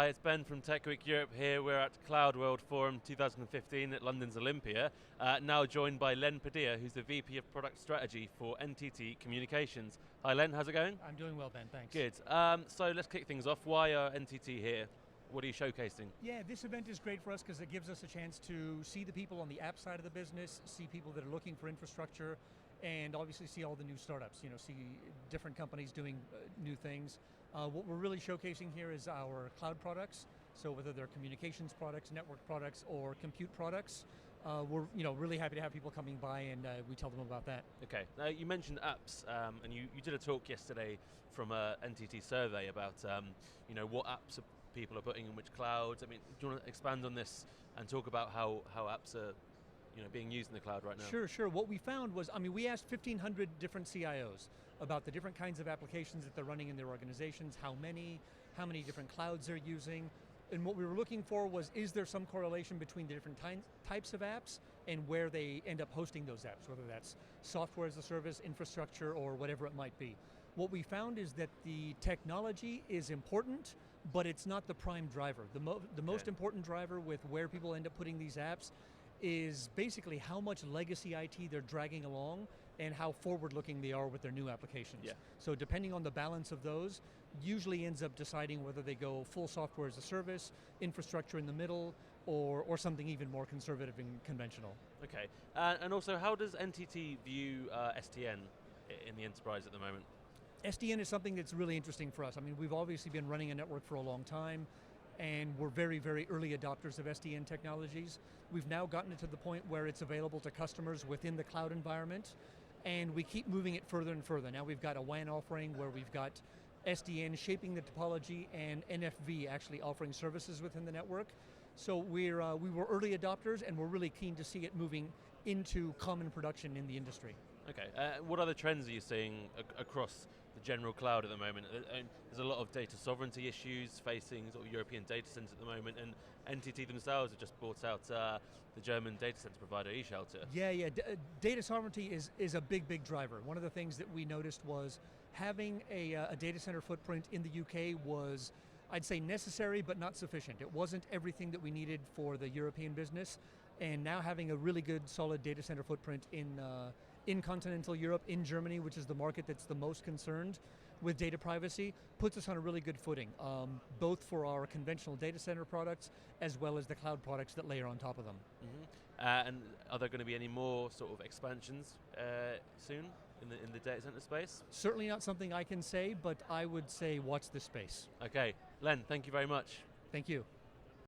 Hi, it's Ben from Tech Week Europe here. We're at Cloud World Forum 2015 at London's Olympia. Now joined by Len Padilla, who's the VP of Product Strategy for NTT Communications. Hi Len, how's it going? I'm doing well, Ben, thanks. Good. So let's kick things off. Why are NTT here? What are you showcasing? Yeah, this event is great for us because it gives us a chance to see the people on the app side of the business, see people that are looking for infrastructure, and obviously see all the new startups, see different companies doing new things. What we're really showcasing here is our cloud products, so whether they're communications products, network products, or compute products, we're really happy to have people coming by and we tell them about that. Okay, now you mentioned apps, and you did a talk yesterday from a NTT survey about what apps people are putting in which clouds. I mean, do you want to expand on this and talk about how apps are being used in the cloud right now? Sure. What we found was, we asked 1,500 different CIOs about the different kinds of applications that they're running in their organizations, how many different clouds they're using, and what we were looking for was, is there some correlation between the different types of apps and where they end up hosting those apps, whether that's software as a service, infrastructure, or whatever it might be. What we found is that the technology is important, but it's not the prime driver. The most important driver with where people end up putting these apps is basically how much legacy IT they're dragging along and how forward-looking they are with their new applications. Yeah. So depending on the balance of those, usually ends up deciding whether they go full software as a service, infrastructure in the middle, or something even more conservative and conventional. Okay, and also how does NTT view SDN in the enterprise at the moment? SDN is something that's really interesting for us. We've obviously been running a network for a long time, and we're very, very early adopters of SDN technologies. We've now gotten it to the point where it's available to customers within the cloud environment, and we keep moving it further and further. Now we've got a WAN offering where we've got SDN shaping the topology and NFV actually offering services within the network. So we were early adopters, and we're really keen to see it moving into common production in the industry. Okay, what other trends are you seeing across the general cloud at the moment? There's a lot of data sovereignty issues facing sort of European data centers at the moment, and NTT themselves have just bought out the German data center provider eShelter. Yeah. Data sovereignty is a big driver. One of the things that we noticed was having a data center footprint in the UK was, I'd say, necessary but not sufficient. It wasn't everything that we needed for the European business, and now having a really good solid data center footprint in continental Europe, in Germany, which is the market that's the most concerned with data privacy, puts us on a really good footing, both for our conventional data center products as well as the cloud products that layer on top of them. Mm-hmm. And are there going to be any more sort of expansions soon in the data center space? Certainly not something I can say, but I would say watch this space. Okay, Len, thank you very much. Thank you.